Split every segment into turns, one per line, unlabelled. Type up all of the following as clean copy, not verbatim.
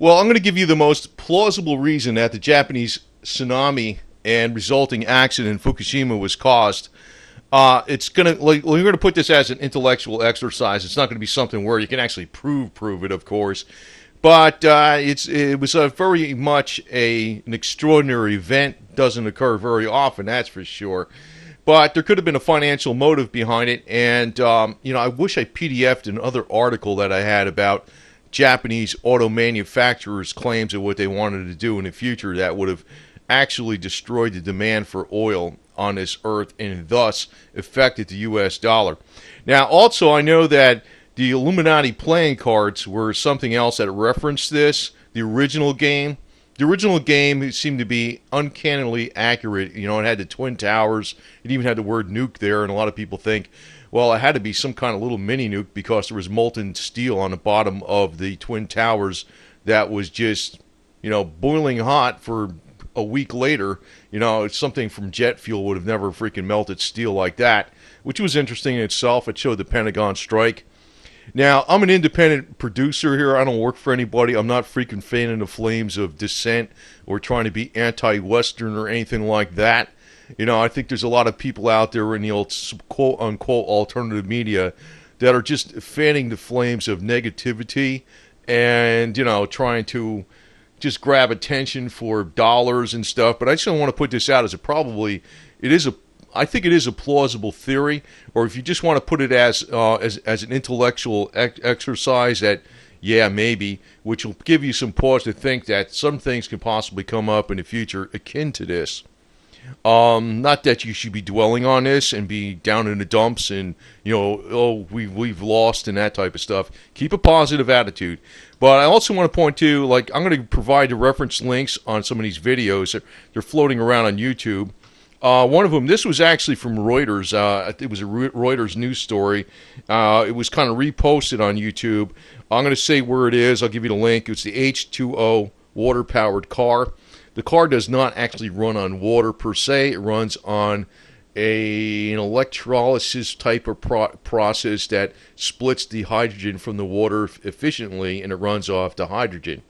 Well, I'm going to give you the most plausible reason that the Japanese tsunami and resulting accident in Fukushima was caused. It's gonna like we're gonna put this as an intellectual exercise. It's not going to be something where you can actually prove it, of course. But it was a very much an extraordinary event. Doesn't occur very often, that's for sure. But there could have been a financial motive behind it, and I wish I PDF'd another article that I had about Japanese auto manufacturers' claims of what they wanted to do in the future that would have actually destroyed the demand for oil on this earth and thus affected the U.S. dollar. Now, also, I know that the Illuminati playing cards were something else that referenced this. The original game seemed to be uncannily accurate. It had the Twin Towers. It even had the word nuke there, and a lot of people think, well, it had to be some kind of little mini nuke because there was molten steel on the bottom of the Twin Towers that was just, boiling hot for a week later. It's something from jet fuel would have never freaking melted steel like that, which was interesting in itself. It showed the Pentagon strike. Now, I'm an independent producer here. I don't work for anybody. I'm not freaking fanning the flames of dissent or trying to be anti-Western or anything like that. I think there's a lot of people out there in the old quote-unquote alternative media that are just fanning the flames of negativity and, trying to just grab attention for dollars and stuff. But I just don't want to put this out as I think it is a plausible theory, or if you just want to put it as an intellectual exercise that, yeah, maybe, which will give you some pause to think that some things can possibly come up in the future akin to this. Not that you should be dwelling on this and be down in the dumps and, we've lost and that type of stuff. Keep a positive attitude. But I also want to point to, I'm going to provide the reference links on some of these videos. They're floating around on YouTube. One of them, this was actually from Reuters. It was a Reuters news story. It was kind of reposted on YouTube. I'm going to say where it is. I'll give you the link. It's the H2O water-powered car. The car does not actually run on water per se. It runs on an electrolysis type of process that splits the hydrogen from the water efficiently, and it runs off the hydrogen.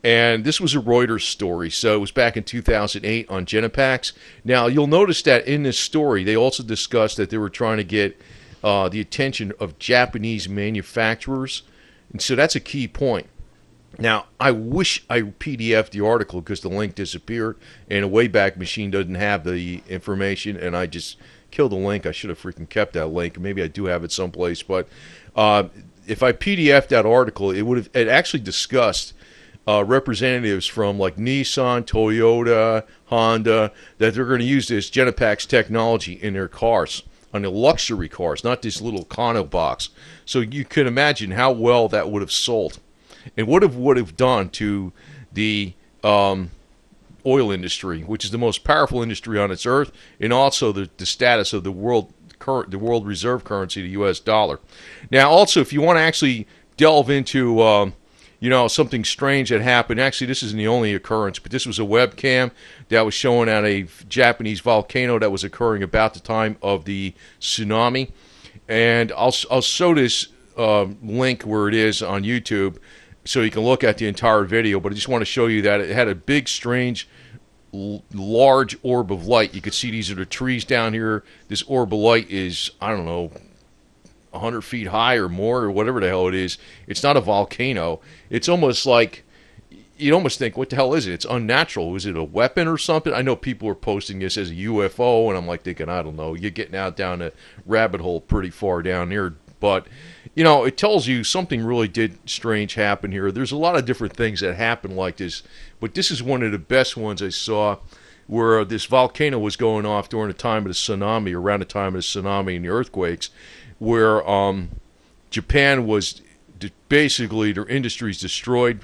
And this was a Reuters story, so it was back in 2008 on Genepax. Now, you'll notice that in this story, they also discussed that they were trying to get the attention of Japanese manufacturers, and so that's a key point. Now, I wish I PDF'd the article because the link disappeared, and a Wayback Machine doesn't have the information, and I just killed the link. I should have freaking kept that link. Maybe I do have it someplace, but if I PDF'd that article, it actually discussed representatives from like Nissan, Toyota, Honda, that they're going to use this Genepax technology in their cars, on the luxury cars, not this little Kano box. So you can imagine how well that would have sold. And what it would have done to the oil industry, which is the most powerful industry on its earth, and also the status of the world reserve currency, the U.S. dollar. Now, also, if you want to actually delve into something strange that happened. Actually, this isn't the only occurrence, but this was a webcam that was showing at a Japanese volcano that was occurring about the time of the tsunami. And I'll show this link where it is on YouTube so you can look at the entire video. But I just want to show you that it had a big, strange, large orb of light. You can see these are the trees down here. This orb of light is, I don't know, 100 feet high or more or whatever the hell it is. It's not a volcano. It's almost like, you'd almost think, what the hell is it? It's unnatural. Is it a weapon or something? I know people are posting this as a UFO, and I'm like thinking, I don't know. You're getting out down a rabbit hole pretty far down here. But, it tells you something really did strange happen here. There's a lot of different things that happen like this, but this is one of the best ones I saw, where this volcano was going off during the time of the tsunami, around the time of the tsunami and the earthquakes, where Japan was basically, their industries destroyed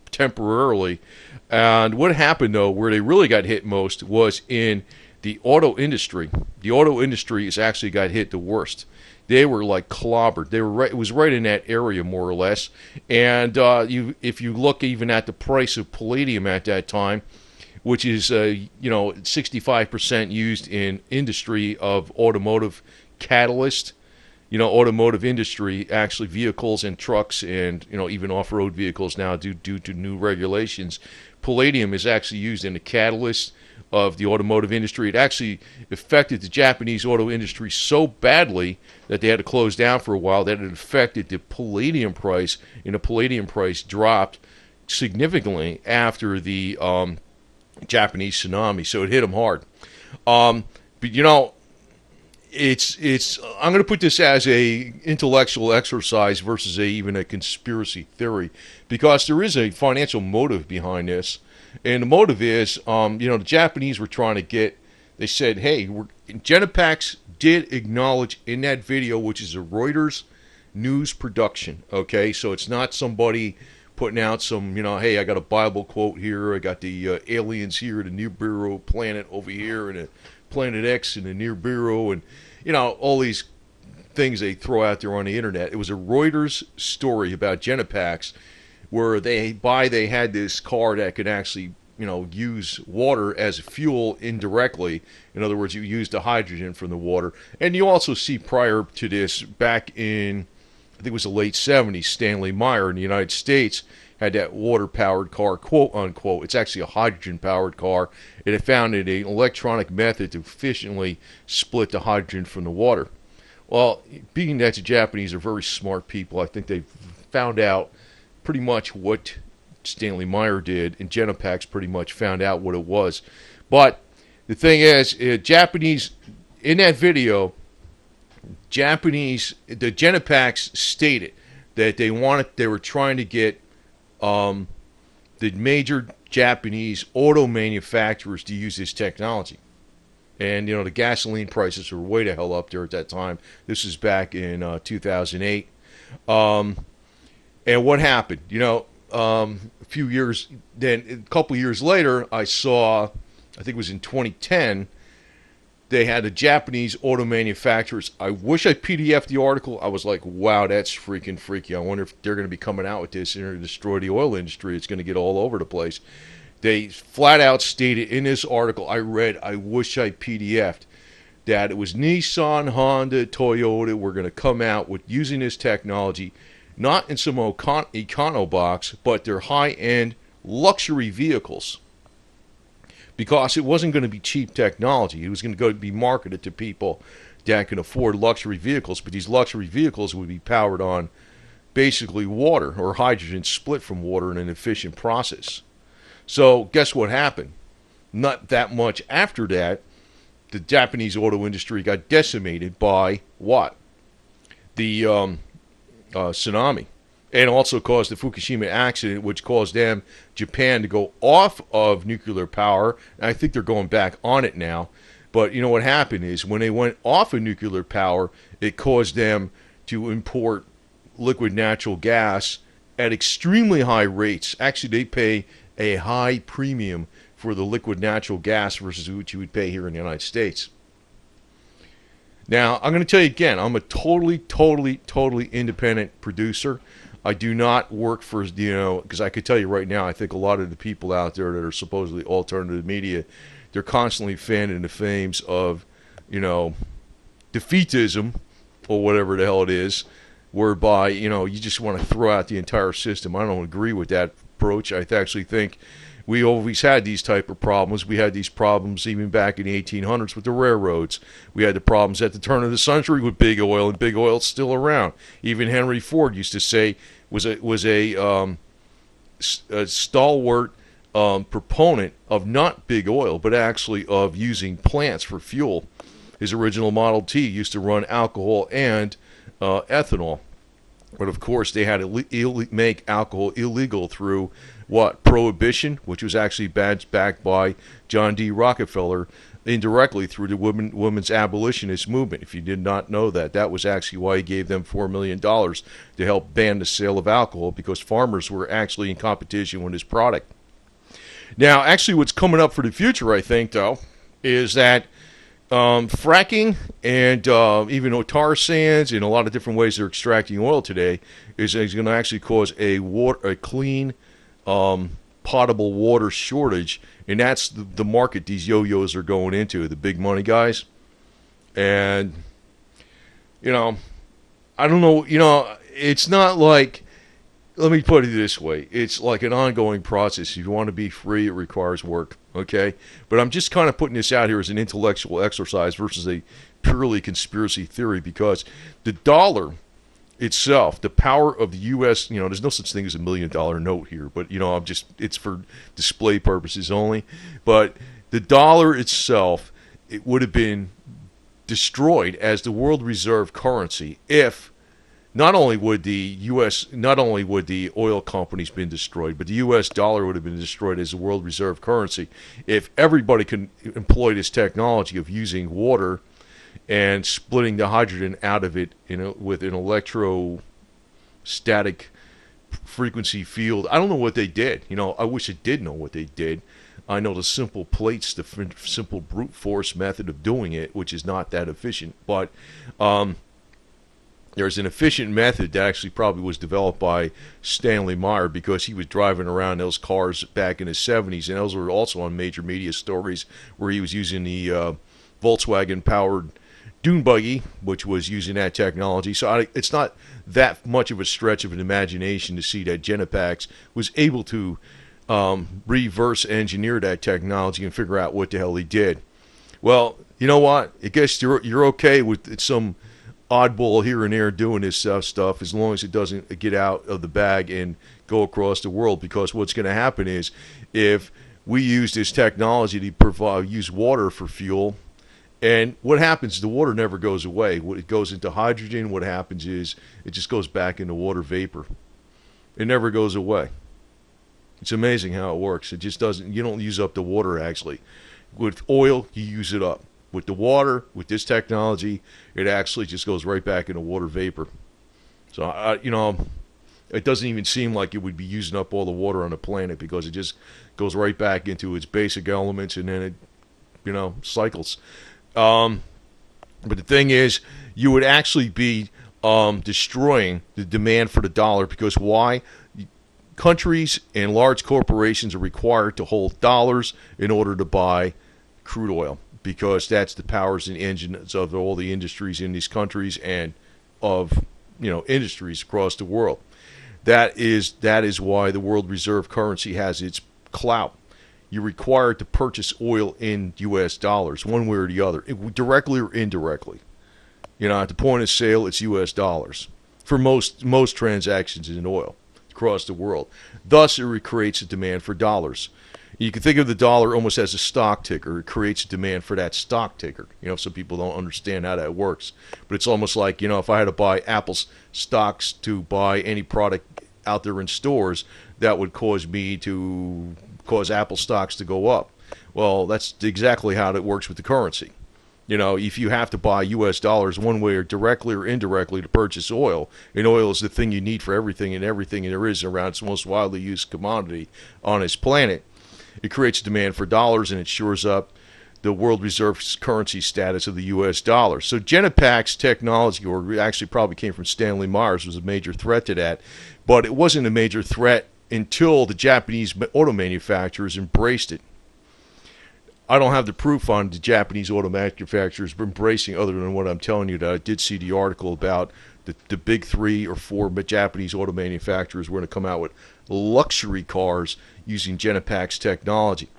temporarily. And what happened, though, where they really got hit most was in the auto industry. The auto industry has actually got hit the worst. They were like clobbered. They were right. It was right in that area, more or less. And if you look even at the price of palladium at that time, which is 65% used in industry of automotive catalyst, automotive industry, actually vehicles and trucks and, even off-road vehicles now due to new regulations, palladium is actually used in the catalyst of the automotive industry. It actually affected the Japanese auto industry so badly that they had to close down for a while that it affected the palladium price, and the palladium price dropped significantly after the Japanese tsunami. So it hit them hard. But it's I'm going to put this as a intellectual exercise versus even a conspiracy theory, because there is a financial motive behind this, and the motive is the Japanese were trying to get. They said, hey, Genepax did acknowledge in that video, which is a Reuters news production. Okay, so it's not somebody putting out some, hey, I got a Bible quote here, I got the aliens here, the Nibiru planet over here, and Planet X and the Nibiru, and all these things they throw out there on the internet. It was a Reuters story about Genepax, where they had this car that could actually use water as fuel indirectly. In other words, you use the hydrogen from the water. And you also see prior to this, back in I think it was the late 70s, Stanley Meyer in the United States had that water-powered car, quote unquote. It's actually a hydrogen-powered car. It had found an electronic method to efficiently split the hydrogen from the water. Well, being that the Japanese are very smart people, I think they've found out pretty much what Stanley Meyer did, and Genepax pretty much found out what it was. But the thing is, Japanese, in that video, the Genepax stated that they were trying to get the major Japanese auto manufacturers to use this technology. And, the gasoline prices were way the hell up there at that time. This is back in 2008. And what happened? A couple years later, I saw, I think it was in 2010, they had the Japanese auto manufacturers. I wish I PDF'd the article. I was like, wow, that's freaking freaky. I wonder if they're going to be coming out with this and they're going to destroy the oil industry. It's going to get all over the place. They flat out stated in this article I read, I wish I PDF'd, that it was Nissan, Honda, Toyota were going to come out with using this technology, not in some econo box, but their high-end luxury vehicles. Because it wasn't going to be cheap technology. It was going to be marketed to people that can afford luxury vehicles, but these luxury vehicles would be powered on basically water or hydrogen split from water in an efficient process. So guess what happened? Not that much after that, the Japanese auto industry got decimated by what? The tsunami. And also caused the Fukushima accident, which caused Japan, to go off of nuclear power. And I think they're going back on it now. But what happened is when they went off of nuclear power, it caused them to import liquid natural gas at extremely high rates. Actually, they pay a high premium for the liquid natural gas versus what you would pay here in the United States. Now, I'm going to tell you again, I'm a totally independent producer. I do not work for, because I could tell you right now, I think a lot of the people out there that are supposedly alternative media, they're constantly fanning the flames of, defeatism, or whatever the hell it is, whereby, you just want to throw out the entire system. I don't agree with that approach. I actually think we always had these type of problems. We had these problems even back in the 1800s with the railroads. We had the problems at the turn of the century with big oil, and big oil's still around. Even Henry Ford used to say was a stalwart proponent of not big oil, but actually of using plants for fuel. His original Model T used to run alcohol and ethanol. But of course, they had to make alcohol illegal through what? Prohibition, which was actually backed by John D. Rockefeller indirectly through the women's abolitionist movement. If you did not know that, that was actually why he gave them $4 million to help ban the sale of alcohol, because farmers were actually in competition with his product. Now, actually, what's coming up for the future, I think, though, is that fracking and even tar sands and a lot of different ways they're extracting oil today is going to actually cause a clean, potable water shortage, and that's the market these yo-yos are going into, the big money guys. And I don't know, it's not like, let me put it this way. It's like an ongoing process. If you want to be free, it requires work, okay? But I'm just kind of putting this out here as an intellectual exercise versus a purely conspiracy theory, because the dollar itself, the power of the U.S., there's no such thing as $1 million note here, but, it's for display purposes only. But the dollar itself, it would have been destroyed as the world reserve currency if not only would the oil companies been destroyed, but the U.S. dollar would have been destroyed as a world reserve currency if everybody could employ this technology of using water and splitting the hydrogen out of it, with an electrostatic frequency field. I don't know what they did. I wish I did know what they did. I know the simple plates, the simple brute force method of doing it, which is not that efficient, but there's an efficient method that actually probably was developed by Stanley Meyer, because he was driving around those cars back in the 70s, and those were also on major media stories where he was using the Volkswagen-powered dune buggy, which was using that technology. So it's not that much of a stretch of an imagination to see that Genepax was able to reverse engineer that technology and figure out what the hell he did. Well, you know what? I guess you're okay with some oddball here and there doing this stuff as long as it doesn't get out of the bag and go across the world, because what's going to happen is if we use this technology to use water for fuel, and what happens, the water never goes away. It goes into hydrogen. What happens is it just goes back into water vapor. It never goes away. It's amazing how it works. It just doesn't, you don't use up the water actually. With oil, you use it up. With the water, with this technology, it actually just goes right back into water vapor. So, it doesn't even seem like it would be using up all the water on the planet, because it just goes right back into its basic elements, and then it, cycles. But the thing is, you would actually be destroying the demand for the dollar, because why? Countries and large corporations are required to hold dollars in order to buy crude oil, because that's the powers and engines of all the industries in these countries and of industries across the world. That is why the world reserve currency has its clout. You're required to purchase oil in U.S. dollars, one way or the other, directly or indirectly. At the point of sale, it's U.S. dollars for most transactions in oil across the world. Thus, it creates a demand for dollars. You can think of the dollar almost as a stock ticker. It creates a demand for that stock ticker. Some people don't understand how that works. But it's almost like, if I had to buy Apple's stocks to buy any product out there in stores, that would cause Apple stocks to go up. Well, that's exactly how it works with the currency. If you have to buy U.S. dollars one way or directly or indirectly to purchase oil, and oil is the thing you need for everything and everything there is around, it's the most widely used commodity on this planet, it creates a demand for dollars, and it shores up the world reserve currency status of the U.S. dollar. So Genepax technology, or actually probably came from Stanley Myers, was a major threat to that. But it wasn't a major threat until the Japanese auto manufacturers embraced it. I don't have the proof on the Japanese auto manufacturers embracing, other than what I'm telling you, that I did see the article about the big 3 or 4 Japanese auto manufacturers were going to come out with luxury cars using Genepax technology.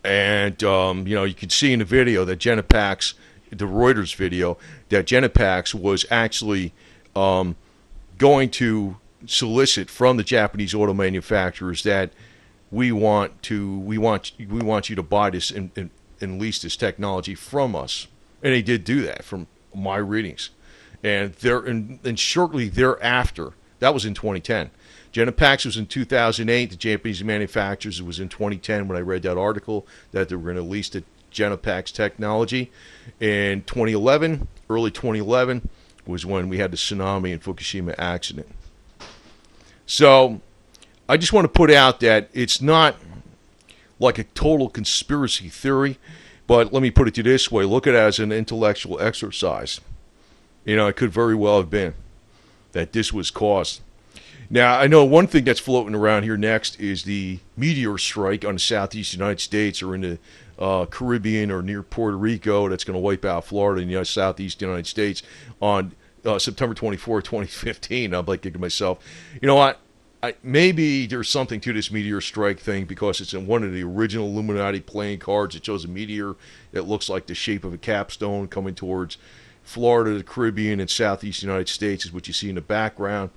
And, you can see in the video that Genepax, the Reuters video, that Genepax was actually going to solicit from the Japanese auto manufacturers that we want you to buy this and lease this technology from us. And they did do that from my readings. And shortly thereafter, that was in 2010. Genepax was in 2008. The Japanese manufacturers, it was in 2010 when I read that article that they were going to lease the Genepax technology. In 2011, early 2011, was when we had the Tsunami and Fukushima accident. So I just want to put out that it's not like a total conspiracy theory, but let me put it to you this way. Look at it as an intellectual exercise. It could very well have been that this was caused. Now, I know one thing that's floating around here next is the meteor strike on the southeast United States, or in the Caribbean or near Puerto Rico, that's going to wipe out Florida and the southeast United States on September 24, 2015. I'm like thinking to myself, you know what? Maybe there's something to this meteor strike thing because it's in one of the original Illuminati playing cards. It shows a meteor that looks like the shape of a capstone coming towards Florida, the Caribbean, and southeast United States is what you see in the background.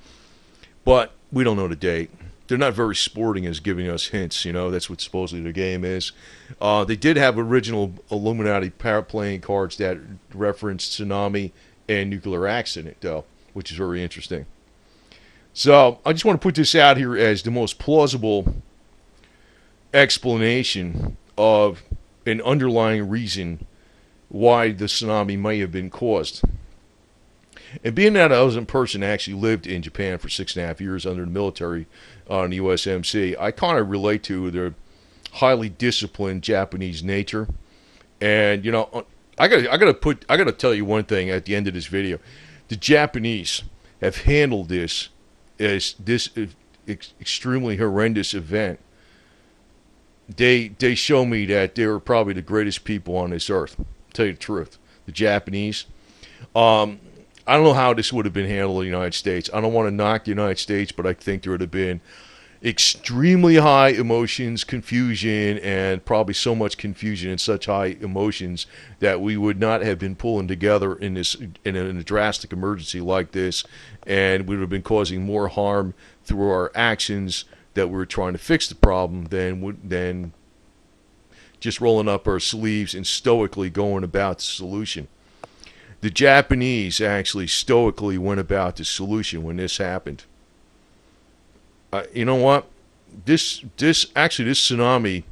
But we don't know the date. They're not very sporting as giving us hints, you know. That's what supposedly the game is. They did have original Illuminati playing cards that referenced tsunami and nuclear accident, though, which is very interesting. So I just want to put this out here as the most plausible explanation of an underlying reason why the tsunami may have been caused. And being that I was in person, actually lived in Japan for 6.5 years under the military on the USMC, I kind of relate to their highly disciplined Japanese nature. And you know, I gotta tell you one thing at the end of this video: the Japanese have handled this as this extremely horrendous event. They show me that they were probably the greatest people on this earth. To tell you the truth, the Japanese. I don't know how this would have been handled in the United States. I don't want to knock the United States, but I think there would have been extremely high emotions, confusion, and probably so much confusion and such high emotions that we would not have been pulling together in a drastic emergency like this, and we would have been causing more harm through our actions that we were trying to fix the problem than just rolling up our sleeves and stoically going about the solution. The Japanese actually stoically went about the solution when this happened. You know what? This tsunami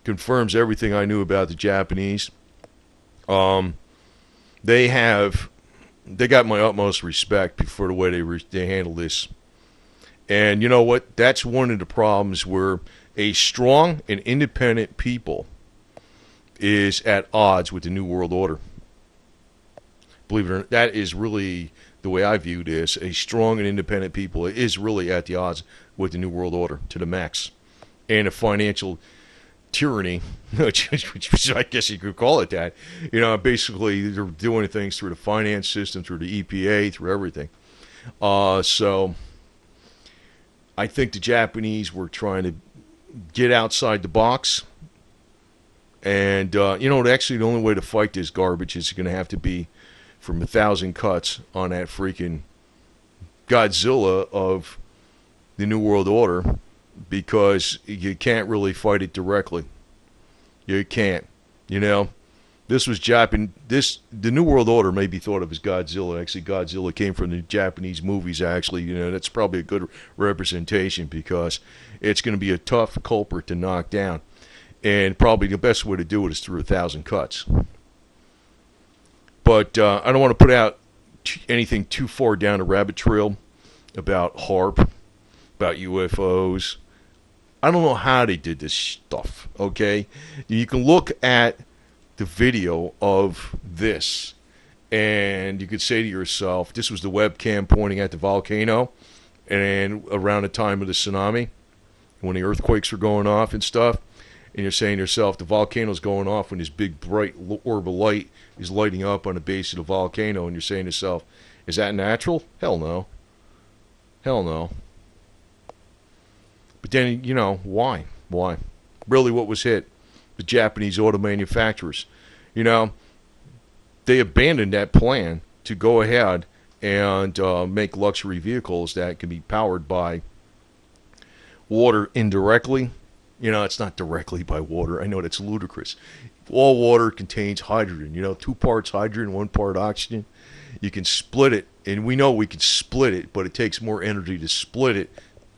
confirms everything I knew about the Japanese. They got my utmost respect for the way they handle this. And you know what? That's one of the problems where a strong and independent people is at odds with the New World Order. Believe it or not, that is really the way I view this. A strong and independent people is really at the odds with the New World Order to the max. And a financial tyranny, which I guess you could call it that. You know, basically they're doing things through the finance system, through the EPA, through everything. So I think the Japanese were trying to get outside the box. And, you know, actually the only way to fight this garbage is going to have to be from 1,000 cuts on that freaking Godzilla of the New World Order, because you can't really fight it directly. You can't. You know, the New World Order may be thought of as Godzilla. Actually, Godzilla came from the Japanese movies, actually. You know, that's probably a good representation because it's going to be a tough culprit to knock down. And probably the best way to do it is through 1,000 cuts. But I don't want to put out anything too far down the rabbit trail about HAARP, about UFOs. I don't know how they did this stuff, okay? You can look at the video of this, and you could say to yourself, this was the webcam pointing at the volcano, and around the time of the tsunami, when the earthquakes were going off and stuff, and you're saying to yourself, the volcano's going off when this big bright orb of light is lighting up on the base of the volcano, and you're saying to yourself, is that natural? Hell no. Hell no. But then, you know, why? Why? Really, what was hit? The Japanese auto manufacturers. You know, they abandoned that plan to go ahead and make luxury vehicles that can be powered by water indirectly. You know, it's not directly by water. I know that's ludicrous. All water contains hydrogen. You know, 2 parts hydrogen, 1 part oxygen. You can split it, and we know we can split it, but it takes more energy to split it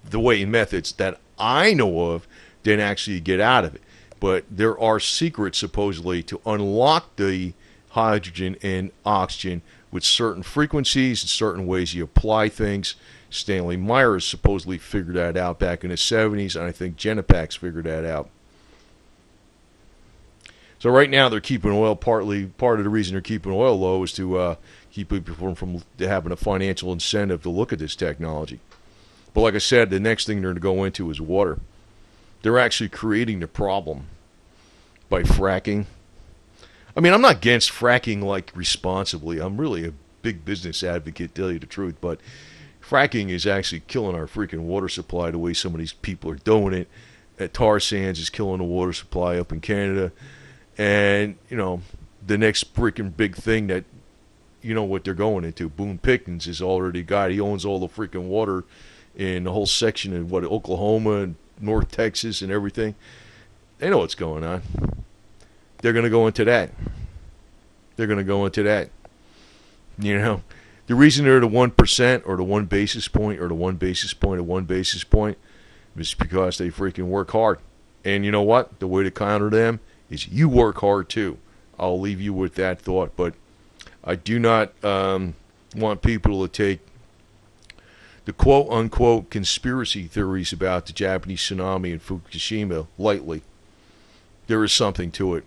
the way in methods that I know of than actually get out of it. But there are secrets, supposedly, to unlock the hydrogen and oxygen with certain frequencies and certain ways you apply things. Stanley Myers supposedly figured that out back in the 70s, and I think Genepax figured that out. So right now they're keeping oil, part of the reason they're keeping oil low is to keep people from having a financial incentive to look at this technology. But like I said, the next thing they're going to go into is water. They're actually creating the problem by fracking. I mean, I'm not against fracking like responsibly. I'm really big business advocate, tell you the truth, but fracking is actually killing our freaking water supply the way some of these people are doing it. Tar sands is killing the water supply up in Canada. And, the next freaking big thing that, what they're going into, Boone Pickens has already got. He owns all the freaking water in the whole section of, Oklahoma and North Texas and everything. They know what's going on. They're going to go into that. The reason they're the 1% or the 1 basis point or the 1 basis point or 1 basis point is because they freaking work hard. And you know what? The way to counter them is you work hard too. I'll leave you with that thought. But I do not want people to take the quote-unquote conspiracy theories about the Japanese tsunami in Fukushima lightly. There is something to it.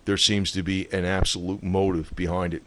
There seems to be an absolute motive behind it.